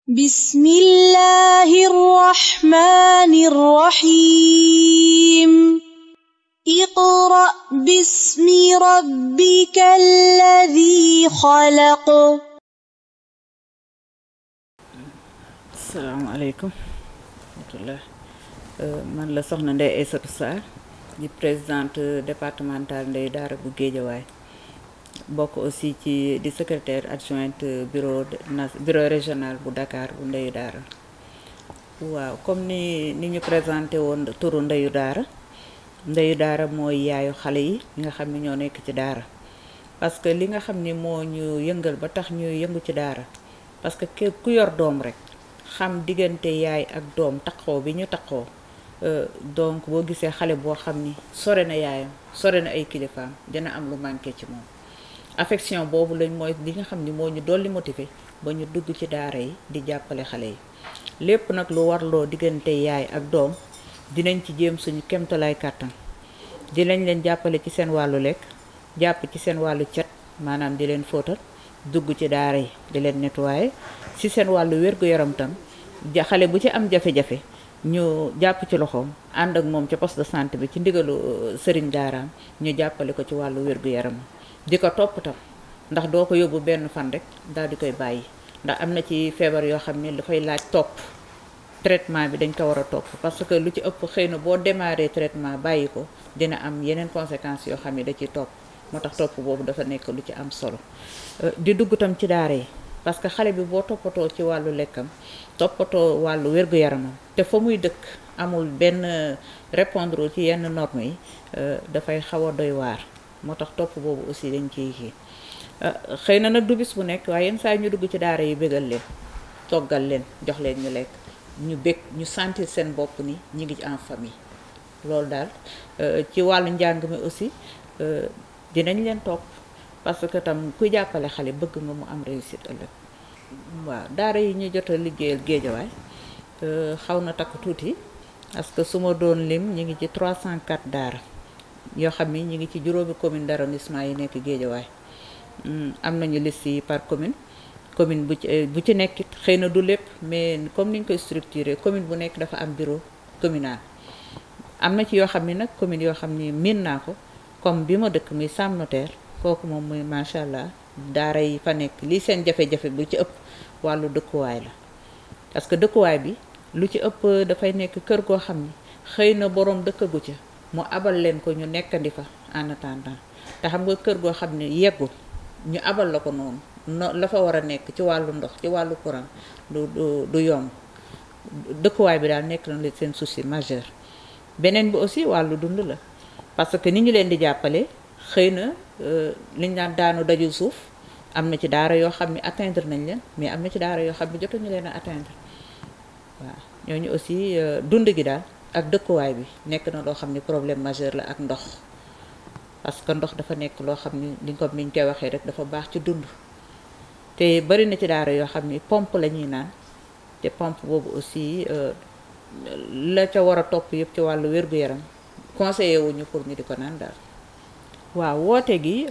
بسم الله الرحمن الرحيم اقرأ باسم ربك الذي خلق. Assalamu alaikum rahmatullah. Man la soxna Ndeye Aïssatou Sarr di présidente départementale Ndeye Daara bu Guédiawaye bokk aussi ci di secrétaire adjointe bureau régional bu Dakar bu Ndeyu Daara. waaw comme ni ñu présenté woon turu Ndeyu Daara mooy yaayu xale yi nga xam ne ñoo nekk ci daara parce que li nga xam ni moo ñu yëngal ba tax ñuy yëngu ci daara parce que ku yor doom rek xam diggante yaay ak doom taqoo bi ñu taqoo donc boo gisee xale boo xam ni sore na yaayam sore na ay kilifaam dina am lu manqué ci moom affection boobu lañ mooy li nga xam ni moo ñu dolli motiver ba ñu dugg ci daara yi di jàppale xale yi lépp nag lu warloo diggante yaay ak doom dinañ ci jéem suñu kemtalaay kàttan dinañ leen jàppale ci seen wàllu lekk jàpp ci seen wàllu cet maanaam di leen fóotal dugg ci daara yi di leen nettoyer ci seen wàllu wér-gu-yaram tam xale bu ci am jafe-jafe ñu jàpp ci loxoom ànd ak moom ca poste de santé bi ci ndigalu sëriñ daaraam ñu jàppale ko ci wàllu wér-gu-yaram di ko topp tam ndax doo ko yóbbu benn fan rek daal di koy bàyyi ndax am na ci feebar yoo xam ne dafay laaj topp traitement bi dañ ko war a topp parce que lu ci ëpp xëy na boo démarré traitement bàyyi ko dina am yeneen conséquences yoo xam ne da ciy topp moo tax topp boobu dafa nekk lu ci am solo di dugg tam ci daara yi parce que xale bi boo toppatoo ci wàllu lekkam toppatoo wàllu wér-gu-yaramam te fa muy dëkk amul benn répondre ci yenn normes yi dafay xaw a doy waar moo tax topp boobu aussi dañ ciy kii xëy na nag du bis bu nekk waaye yenn saa ñu dugg ci daara yi bégal leen toggal leen jox leen ñu lekk ñu bég ñu sentir seen bopp ni ñu ngi en famille loolu daal ci wàllu njàng mi aussi dinañ leen topp parce que tam kuy jàppale xale bëgg nga mu am réussite ëllëg waaw daara yi ñu jot a liggéeyal Guédiawaye xaw na takk tuuti parce que su ma doon lim ñu ngi ci 304 daara yoo xam ni ñu ngi ci juróomi commune d'arrondissement yi nekk Guédiawaye am nañu liste yi par commune bu ci nekkit xëy na du lépp mais comme niñ koy structuré commune bu nekk dafa am bureau communal am na ci yoo xam ni nag commune yoo xam ni miin naa ko comme bi ma dëkk muy Sam Notaire kooku moom muy macha allah daara yi fa nekk lii seen jafe-jafe bu ci ëpp wàllu dëkkuwaay la parce que dëkkuwaay bi lu ci ëpp dafay nekk kër goo xam ni xëy na boroom dëkkagu ca mu abal leen ko ñu nekkandi fa en attendant te xam nga kër goo xam ne yeggul ñu abal la ko noonu la fa war a nekk ci wàllu ndox ci wàllu courant du yomb dëkkuwaay bi daal nekk na leen seen souci majeur beneen bi aussi wàllu dund la parce que ni ñu leen di jàppale xëy na liñ naan daanu dajul suuf am na ci daara yoo xam ne atteindre nañ leen mais am na ci daara yoo xam ne jotuñu leen a atteindre waaw ñooñu aussi dund gi daal ak dëkkuwaay bi nekk na loo xam ne problème majeur la ak ndox parce que ndox dafa nekk loo xam ni li ko miñ koy waxee rek dafa baax ci dund te bari na ci daara yoo xam ni pompe la ñuy naan te pompe boobu aussi la ca war a topp yëpp ci wàllu wér-gu-yaram conseillé wuñu pour ñu di ko naan daal waaw woote gi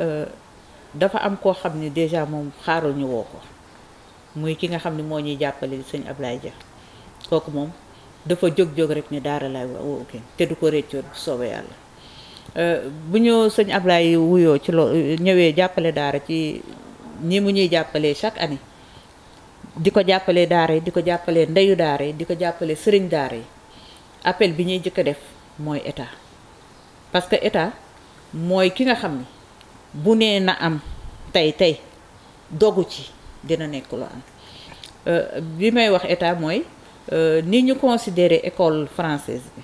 dafa am koo xam ni déjà moom xaarul ñu woo ko muy ki nga xam ni moo ñuy jàppale sëñ Ablaye Dia kooku moom dafa jóg rek ni daara laay woo te du ko réccoo bu soobee yàlla bu ñu sëñ Ablaye wuyoo ci ñëwee jàppale daara ci ñi mu ñuy jàppalee chaque année di ko jàppale daara yi di ko jàppale ndeyu daara yi di ko jàppale sëriñ daara yi appel bi ñuy jëkk a def mooy état parce que état mooy ki nga xam ni bu nee na am tey dogu ci dina nekk lu am bi may wax état mooy ni ñu considéré école française bi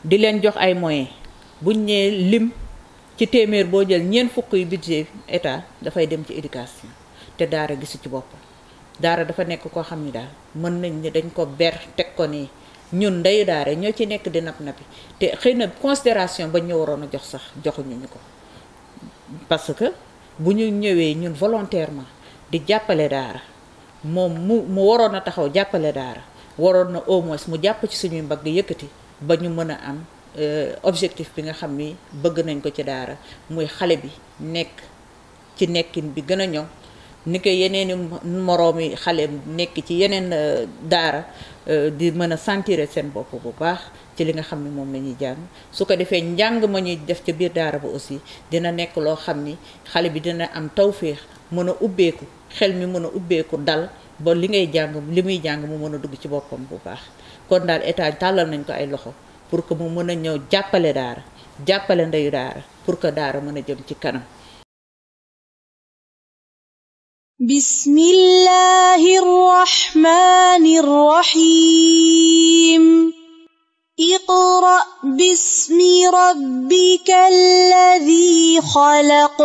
di leen jox ay moyens buñ ñee lim ci téeméer boo jël ñeent fukk yu budget état dafay dem ci éducation te daara gisu ci boppam daara dafa nekk koo xam ni daal mën nañ ni dañ ko ber teg ko nii ñun ndeyu daara ñoo ci nekk di napp-nappi te xëy na considération ba ñu waroon a jox sax joxuñu ñu ko parce que bu ñu ñëwee ñun volontairement di jàppale daara moom mu waroon a taxaw jàppale daara waroon na au moins mu jàpp ci suñuy mbagg yëkkati ba ñu mën a am objectif bi nga xam ni bëgg nañ ko ci daara muy xale bi nekk ci nekkin bi gën a ñoŋ ni ko yeneeni moroomi xale nekk ci yeneen daara di mën a sentir seen bopp bu baax ci li nga xam ne moom la ñuy jàng su ko defee njàng ma ñuy def ca biir daara ba aussi dina nekk loo xam ni xale bi dina am tawféex mën a ubbeeku xel mi mën a ubbeeku dal ba li ngay jàng li muy jàng mu mën a dugg ci boppam bu baax kon daal état tàllal nañ ko ay loxo pour que mu mën a ñëw jàppale daara jàppale ndeyu daara pour que daara mën a jëm ci kanam. Bismillahir Rahmanir Rahim. Iqra bismi rabbikal ladhi khalaq.